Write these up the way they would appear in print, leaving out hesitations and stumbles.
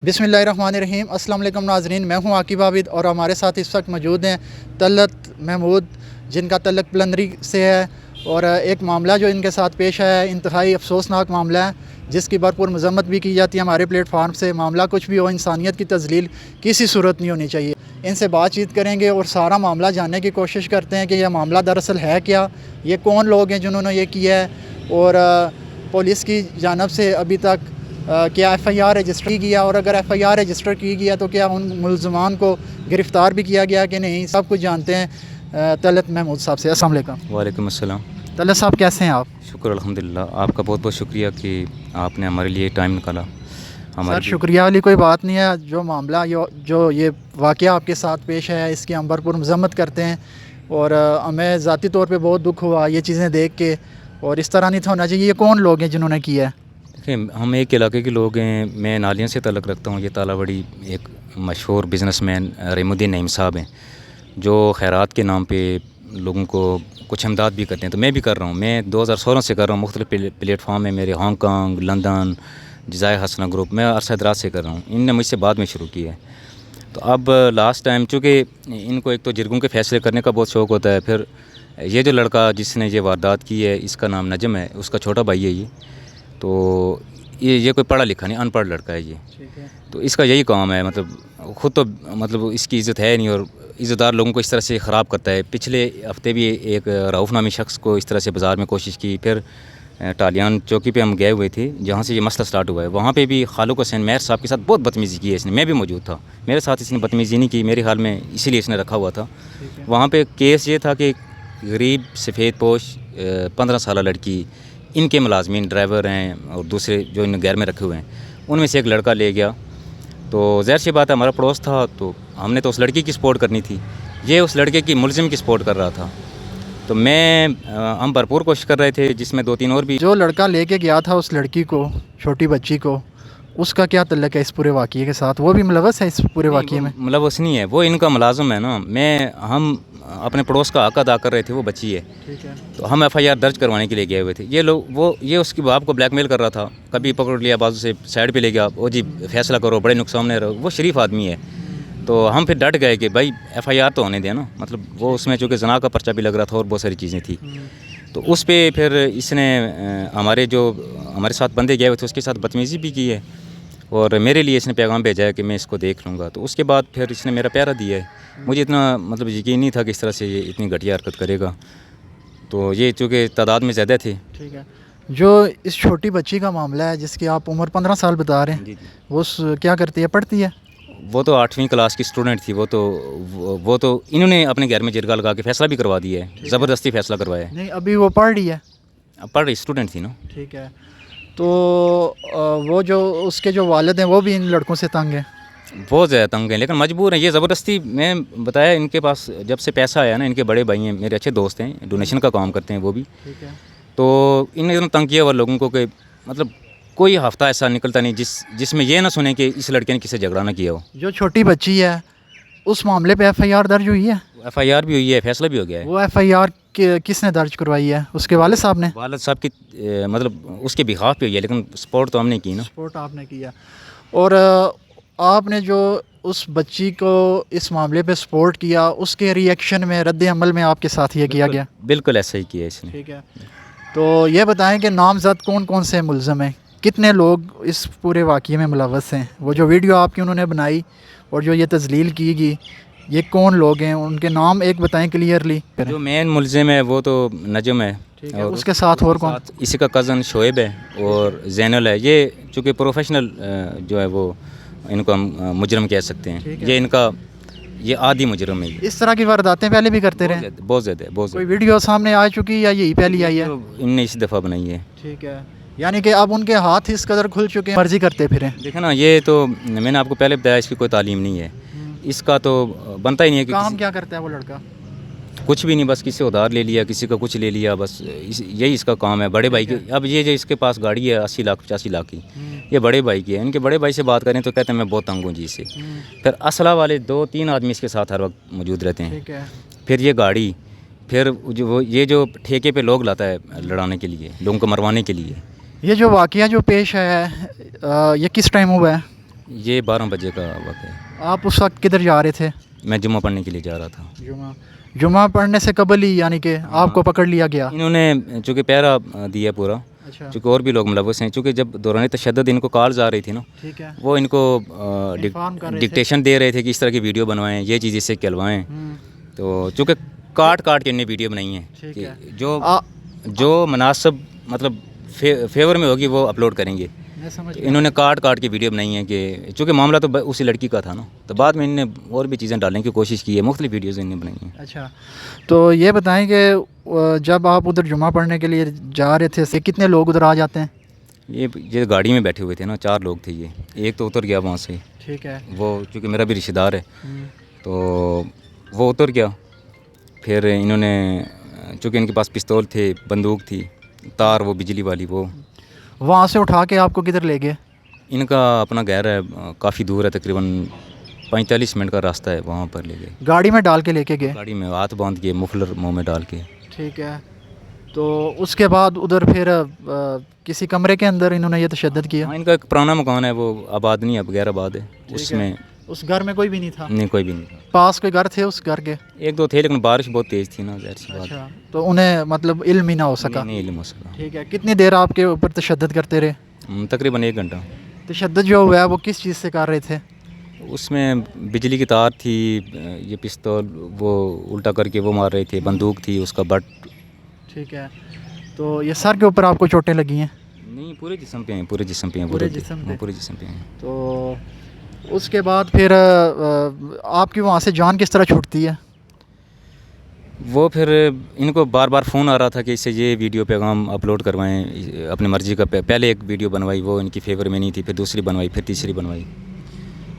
बिस्मिल्लाहिर्रहमानिर्रहीम। अस्सलाम वालेकुम नाज़रीन, मैं हूं आकिब आबिद और हमारे साथ इस वक्त मौजूद हैं तलत महमूद, जिनका तल्लक पलंदरी से है। और एक मामला जो इनके साथ पेश आया है इंतहाई अफसोसनाक मामला है, जिसकी भरपूर मजम्मत भी की जाती है हमारे प्लेटफार्म से। मामला कुछ भी हो, इंसानियत की तज़लील किसी सूरत नहीं होनी चाहिए। इनसे बातचीत करेंगे और सारा मामला जानने की कोशिश करते हैं कि यह मामला दरअसल है क्या, ये कौन लोग हैं जिन्होंने ये किया है, और पुलिस की जानब से अभी तक क्या FIR रजिस्टर की गया, और अगर FIR रजिस्टर की गया तो क्या उन मुलज़मान को गिरफ़्तार भी किया गया कि नहीं, सब कुछ जानते हैं तलत महमूद साहब से। अस्सलाम वालेकुम। वालेकुम अस्सलाम। तलत साहब कैसे हैं आप? शुक्र अल्हम्दुलिल्लाह, आपका बहुत बहुत शुक्रिया कि आपने हमारे लिए टाइम निकाला। सर, शुक्रिया वाली कोई बात नहीं है। जो मामला जो ये वाक़या आपके साथ पेश है, इसकी हम भरपूर मज़म्मत करते हैं, और हमें ज़ाती तौर पे बहुत दुख हुआ ये चीज़ें देख के, और इस तरह नहीं था होना चाहिए। ये कौन लोग हैं जिन्होंने किया है? देखिए, हम एक इलाके के लोग हैं। मैं नालियाँ से तल्लुक़ रखता हूँ। ये तालाबड़ी एक मशहूर बिज़नेसमैन रहीमुद्दीन नईम साहब हैं, जो खैरात के नाम पे लोगों को कुछ इमदाद भी करते हैं। तो मैं भी कर रहा हूँ। मैं 2016 से कर रहा हूँ। मुख्तलिफ़ प्लेटफार्म में मेरे हांगकॉन्ग, लंदन, जज़ायर हसना ग्रुप, मैं अरसा दराज से कर रहा हूँ। इनने मुझसे बाद में शुरू किया है। तो अब लास्ट टाइम, चूँकि इनको एक तो जिरगों के फ़ैसले करने का बहुत शौक़ होता है, फिर ये जो लड़का जिसने ये वारदात की है, इसका नाम नजम है, उसका छोटा भाई है ये। तो ये कोई पढ़ा लिखा नहीं, अनपढ़ लड़का है ये। तो इसका यही काम है, मतलब ख़ुद तो मतलब इसकी इज़्ज़त है नहीं, और इज़्ज़तदार लोगों को इस तरह से ख़राब करता है। पिछले हफ़्ते भी एक रऊफ़ नामी शख्स को इस तरह से बाज़ार में कोशिश की। फिर टालियान चौकी पे हम गए हुए थे, जहाँ से ये मसला स्टार्ट हुआ है। वहाँ पे भी खालुक हुसैन मेहर साहब के साथ बहुत बदतमीज़ी की है इसने। मैं भी मौजूद था, मेरे साथ इसने बदतमीज़ी नहीं की मेरे ख्याल में, इसीलिए इसने रखा हुआ था। वहाँ पे केस ये था कि गरीब सफ़ेद पोश 15 साल लड़की, इनके मुलाजमीन ड्राइवर हैं और दूसरे जो इन गैर में रखे हुए हैं, उनमें से एक लड़का ले गया। तो ज़ाहिर सी बात है, हमारा पड़ोस था, तो हमने तो उस लड़की की सपोर्ट करनी थी। ये उस लड़के की मुलजिम की सपोर्ट कर रहा था। तो हम भरपूर कोशिश कर रहे थे, जिसमें 2-3 और भी। जो लड़का लेके गया था उस लड़की को, छोटी बच्ची को, उसका क्या तल्लक है इस पूरे वाक़ये के साथ? वो भी मुलव्वस है इस पूरे वाक़ये में? मुलव्वस नहीं है, वो इनका मुलाजिम है ना। हम अपने पड़ोस का हक अदा कर रहे थे, वो बच्ची है। ठीक है। तो हम FIR दर्ज करवाने के लिए गए हुए थे। ये उसकी बाप को ब्लैकमेल कर रहा था। कभी पकड़ लिया, बाजू से साइड पे ले गया, ओ जी फैसला करो, बड़े नुकसान में रहो। वो शरीफ आदमी है। तो हम फिर डट गए कि भाई FIR तो होने दें ना। मतलब वो उसमें चूँकि ज़ना का पर्चा भी लग रहा था और बहुत सारी चीज़ें थी। तो उस पर फिर इसने हमारे साथ बंदे गए हुए थे, उसके साथ बदतमीज़ी भी की है, और मेरे लिए इसने पैगाम भेजा है कि मैं इसको देख लूँगा। तो उसके बाद फिर इसने मेरा प्यारा दिया है। मुझे इतना मतलब यकीन नहीं था कि इस तरह से ये इतनी घटिया हरकत करेगा। तो ये चूँकि तादाद में ज़्यादा थे। ठीक है। जो इस छोटी बच्ची का मामला है, जिसकी आप उम्र 15 साल बता रहे हैं, वो क्या करती है, पढ़ती है? वो तो 8वीं क्लास की स्टूडेंट थी। वो तो इन्होंने अपने घर में जिरगा लगा के फ़ैसला भी करवा दिया है, ज़बरदस्ती फ़ैसला करवाया है। नहीं, अभी वो पढ़ रही है? पढ़ रही स्टूडेंट थी ना। ठीक है। तो वो जो उसके जो वालिद हैं, वो भी इन लड़कों से तंग हैं? बहुत ज़्यादा तंग हैं, लेकिन मजबूर हैं। ये ज़बरदस्ती, मैं बताया, इनके पास जब से पैसा आया ना, इनके बड़े भाई हैं, मेरे अच्छे दोस्त हैं, डोनेशन का काम करते हैं वो भी। ठीक है। तो इन्होंने इतना तंग किया हुआ लोगों को कि मतलब कोई हफ्ता ऐसा निकलता नहीं जिसमें ये ना सुने कि इस लड़के ने किसी से झगड़ा ना किया हो। जो छोटी बच्ची है, उस मामले पे FIR दर्ज हुई है? FIR भी हुई है, फैसला भी हो गया है। वो FIR किसने दर्ज करवाई है? उसके वालिद साहब ने? वालिद साहब की मतलब उसके बिहाफ पे हुई है, लेकिन सपोर्ट तो हमने की ना। सपोर्ट आपने किया। और आपने जो उस बच्ची को इस मामले पे सपोर्ट किया, उसके रिएक्शन में, रद्द अमल में आपके साथ ये किया गया? बिल्कुल ऐसा ही किया इसने। ठीक है। तो ये बताएं कि नामजद कौन कौन से मुलज़म हैं, कितने लोग इस पूरे वाक़ये में मुलव्वस हैं? वो जो वीडियो आपकी उन्होंने बनाई और जो ये तज़लील की गई, ये कौन लोग हैं, उनके नाम एक बताएं क्लियरली। जो मेन मुलजिम है वो तो नजम है। ठीक है। और उसके साथ और कौन? इसी का कज़न शोएब है और ज़ैनुल है। ये चूँकि प्रोफेशनल जो है वो इनको हम मुजरम कह सकते हैं। ये आदि मुजरम है। इस तरह की वारदातें पहले भी करते रहे? बहुत ज़्यादा। कोई वीडियो सामने आ चुकी या यही पहली आई है? इनने इस दफ़ा बनाई है। ठीक है। यानी कि अब उनके हाथ इस कदर खुल चुके हैं, मर्जी करते फिरें। देखें ना, ये तो मैंने आपको पहले बताया, इसकी कोई तालीम नहीं है। इसका तो बनता ही नहीं है कि काम क्या करता है वो लड़का? कुछ भी नहीं, बस किसी उधार ले लिया, किसी का कुछ ले लिया, बस यही इसका काम है। बड़े भाई की, अब ये जो इसके पास गाड़ी है 80 लाख 85 लाख की, ये बड़े भाई की है। इनके बड़े भाई से बात करें तो कहते हैं मैं बहुत तंग हूँ जी से। फिर असला वाले 2-3 आदमी इसके साथ हर वक्त मौजूद रहते हैं। ठीक है। फिर ये गाड़ी, फिर जो ठेके पे लोग लाता है लड़ाने के लिए, लोगों को मरवाने के लिए। ये जो वाक़या जो पेश है, ये किस टाइम हुआ है? یہ 12 بجے کا وقت ہے. آپ اس وقت کدھر جا رہے تھے؟ میں جمعہ پڑھنے کے لیے جا رہا تھا. جمعہ پڑھنے سے قبل ہی یعنی کہ آپ کو پکڑ لیا گیا؟ انہوں نے چونکہ پہرا دیا پورا، اچھا چونکہ اور بھی لوگ ملوث ہیں، چونکہ جب دوران تشدد ان کو کالز آ رہی تھی نا، ٹھیک ہے. وہ ان کو انفارم کر رہے تھے. ڈکٹیشن دے رہے تھے کہ اس طرح کی ویڈیو بنوائیں، یہ چیز اس سے کہلوائیں. تو چونکہ کاٹ کے انہیں ویڈیو بنائی ہیں ٹھیک کہ ہے. جو مناسب مطلب فیور میں ہوگی وہ اپلوڈ کریں گے. میں سمجھ گیا. انہوں نے کاٹ کے ویڈیو بنائی ہیں کہ چونکہ معاملہ تو اسی لڑکی کا تھا نا، تو بعد میں انہوں نے اور بھی چیزیں ڈالنے کی کوشش کی ہے، مختلف ویڈیوز انہوں نے بنائی ہیں. اچھا، تو یہ بتائیں کہ جب آپ ادھر جمعہ پڑھنے کے لیے جا رہے تھے کتنے لوگ ادھر آ جاتے ہیں؟ یہ گاڑی میں بیٹھے ہوئے تھے نا، 4 لوگ تھے. یہ ایک تو اتر گیا وہاں سے، ٹھیک ہے. وہ چونکہ میرا بھی رشتہ دار ہے تو وہ اتر گیا. پھر انہوں نے چونکہ ان کے پاس پستول تھے، بندوق تھی، تار وہ بجلی والی، وہ وہاں سے اٹھا کے آپ کو کدھر لے گئے؟ ان کا اپنا گھر ہے، کافی دور ہے، تقریباً 45 منٹ کا راستہ ہے، وہاں پر لے گئے. گاڑی میں ڈال کے لے کے گئے؟ گاڑی میں ہاتھ باندھ کے، مفلر منہ میں ڈال کے. ٹھیک ہے. تو اس کے بعد ادھر پھر کسی کمرے کے اندر انہوں نے یہ تشدد کیا؟ ہاں، ان کا ایک پرانا مکان ہے، وہ آباد نہیں ہے، غیر آباد ہے. اس میں اس گھر میں کوئی بھی نہیں تھا؟ نہیں، کوئی بھی نہیں تھا. پاس کوئی گھر تھے اس گھر کے؟ 1-2 تھے، لیکن بارش بہت تیز تھی نا، ظاہر سی بات. اچھا، تو انہیں مطلب علم ہی نہ ہو سکا؟ نہیں علم ہو سکا. ٹھیک ہے. کتنی دیر آپ کے اوپر تشدد کرتے رہے؟ تقریباً 1 گھنٹہ. تشدد جو ہوا ہے وہ کس چیز سے کر رہے تھے؟ اس میں بجلی کی تار تھی، یہ پستول وہ الٹا کر کے وہ مار رہے تھے، بندوق تھی، اس کا بٹ. ٹھیک ہے. تو یہ سر کے اوپر آپ کو چوٹیں لگی ہیں؟ نہیں، پورے جسم پہ ہیں، پورے جسم پہ ہیں. پورے جسم پہ؟ پورے جسم پہ ہیں. تو اس کے بعد پھر آپ کی وہاں سے جان کس طرح چھوٹتی ہے؟ وہ پھر ان کو بار بار فون آ رہا تھا کہ اس سے یہ ویڈیو پیغام اپلوڈ کروائیں اپنی مرضی کا. پہلے ایک ویڈیو بنوائی، وہ ان کی فیور میں نہیں تھی، پھر دوسری بنوائی، پھر تیسری بنوائی.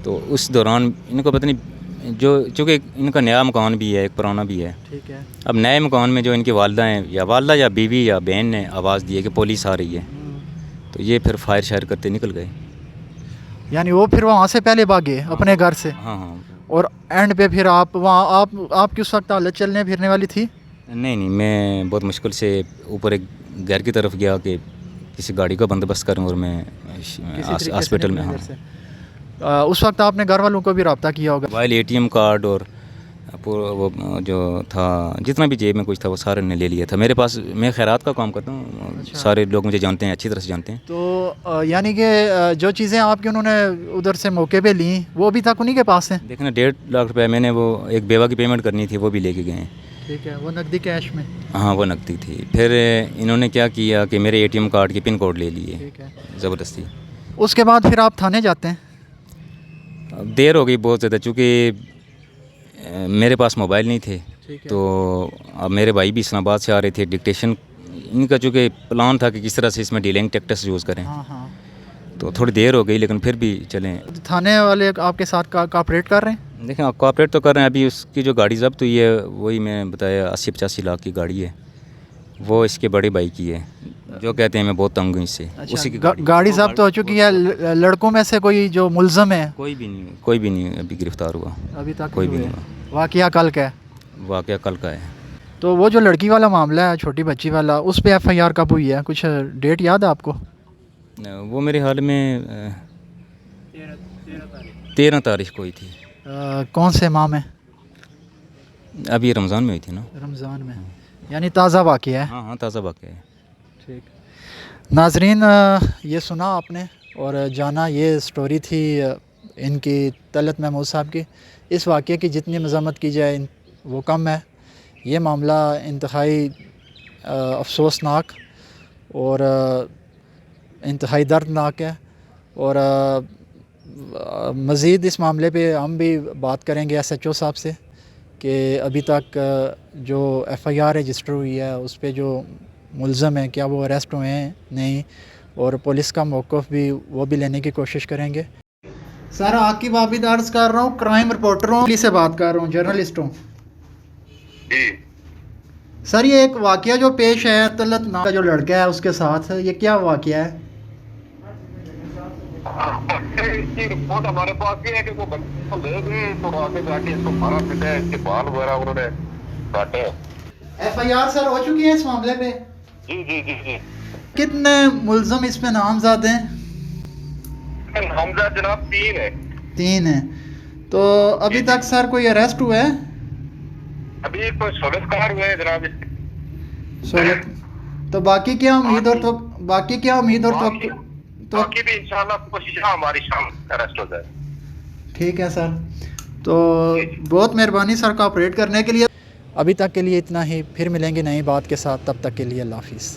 تو اس دوران ان کو پتہ نہیں، چونکہ ان کا نیا مکان بھی ہے، ایک پرانا بھی ہے. ٹھیک ہے. اب نئے مکان میں جو ان کی والدہ ہیں، یا والدہ یا بیوی یا بہن نے آواز دی ہے کہ پولیس آ رہی ہے، تو یہ پھر فائر شائر کرتے نکل گئے. یعنی وہ پھر وہاں سے پہلے بھاگے اپنے گھر سے؟ ہاں ہاں. اور اینڈ پہ پھر آپ وہاں آپ کی اس وقت حالت چلنے پھرنے والی تھی؟ نہیں، میں بہت مشکل سے اوپر ایک گھر کی طرف گیا کہ کسی گاڑی کا بندوبست کروں، اور میں ہاسپٹل میں. ہاں، اس وقت آپ نے گھر والوں کو بھی رابطہ کیا ہوگا؟ موبائل، ATM کارڈ اور وہ جو تھا، جتنا بھی جیب میں کچھ تھا، وہ سارے نے لے لیا تھا. میرے پاس، میں خیرات کا کام کرتا ہوں، سارے لوگ مجھے جانتے ہیں، اچھی طرح سے جانتے ہیں. تو یعنی کہ جو چیزیں آپ کی انہوں نے ادھر سے موقع پہ لیں وہ ابھی تک انہی کے پاس ہیں؟ دیکھنا 1.5 لاکھ روپے میں نے وہ ایک بیوہ کی پیمنٹ کرنی تھی، وہ بھی لے کے گئے ہیں. ٹھیک ہے. وہ نقدی کیش میں؟ ہاں، وہ نقدی تھی. پھر انہوں نے کیا کیا کہ میرے ATM کارڈ کے پن کوڈ لے لیے. ٹھیک ہے. زبردستی. اس کے بعد پھر آپ تھانے جاتے ہیں؟ دیر ہو گئی بہت زیادہ، چونکہ میرے پاس موبائل نہیں تھے. تو اب میرے بھائی بھی اسلام آباد سے آ رہے تھے. ڈکٹیشن ان کا چونکہ پلان تھا کہ کس طرح سے اس میں ڈیلنگ ٹیکٹس یوز کریں. ہاں. تو تھوڑی دیر ہو گئی، لیکن پھر بھی چلیں. تھانے والے آپ کے ساتھ کوآپریٹ کر رہے ہیں؟ دیکھیں، آپ کوآپریٹ تو کر رہے ہیں. ابھی اس کی جو گاڑی ضبط ہوئی ہے، وہی میں بتایا 80-85 لاکھ کی گاڑی ہے. وہ اس کے بڑے بھائی کی ہے، جو کہتے ہیں میں بہت تنگ ہوں اس سے. اسی کی گاڑی ضبط ہو چکی ہے. لڑکوں میں سے کوئی جو ملزم ہے؟ کوئی بھی نہیں ابھی گرفتار ہوا. ابھی تک کوئی بھی نہیں ہوا. واقعہ کل کا ہے؟ واقعہ کل کا ہے. تو وہ جو لڑکی والا معاملہ ہے، چھوٹی بچی والا، اس پہ FIR کب ہوئی ہے؟ کچھ ڈیٹ یاد ہے آپ کو؟ وہ میرے حال میں 13 تاریخ کو ہوئی تھی. کون سے ماہ میں؟ ابھی رمضان میں ہوئی تھی نا. رمضان میں، یعنی تازہ واقعہ ہے. ہاں، تازہ واقعہ ہے. ٹھیک. ناظرین، یہ سنا آپ نے اور جانا، یہ سٹوری تھی ان کی طلعت محمود صاحب کی. اس واقعے کی جتنی مذمت کی جائے وہ کم ہے. یہ معاملہ انتہائی افسوسناک اور انتہائی دردناک ہے. اور مزید اس معاملے پہ ہم بھی بات کریں گے SHO صاحب سے کہ ابھی تک جو FIR رجسٹر ہوئی ہے اس پہ جو ملزم ہیں کیا وہ اریسٹ ہوئے ہیں نہیں، اور پولیس کا موقف بھی وہ بھی لینے کی کوشش کریں گے. سر، عاقب عابد عرض کر رہا ہوں، کرائم رپورٹروں سے بات کر رہا ہوں، جرنلسٹوں. سر، یہ ایک واقعہ جو پیش ہے، طلعت نام کا جو لڑکا ہے اس کے ساتھ، یہ کیا واقعہ ہے؟ اس کی رپورٹ ہمارے پاس بھی ہے کہ وہ بچے کو لے گئے تو آگے جا کے اس کو مارا پیٹا ہے، اس کے بال وغیرہ انہوں نے کاٹے. FIR سر ہو چکی ہے اس معاملے پہ؟ جی. کتنے ملزم اس پہ نامزد ہیں؟ नामजद जनाब 3 है। 3 हैं। तो अभी तक सर कोई अरेस्ट हुआ है? अभी कोई 16 कार हुए हैं जनाब। 16। तो बाकी क्या उम्मीद और तो बाकी क्या उम्मीद और तो बाकी भी इंशाल्लाह कोशिश है हमारी शाम अरेस्ट हो जाए। ठीक है सर। तो बहुत मेहरबानी सर कोऑपरेट करने के लिए। अभी तक के लिए इतना ही, फिर मिलेंगे नई बात के साथ, तब तक के लिए अल्लाह हाफिज़।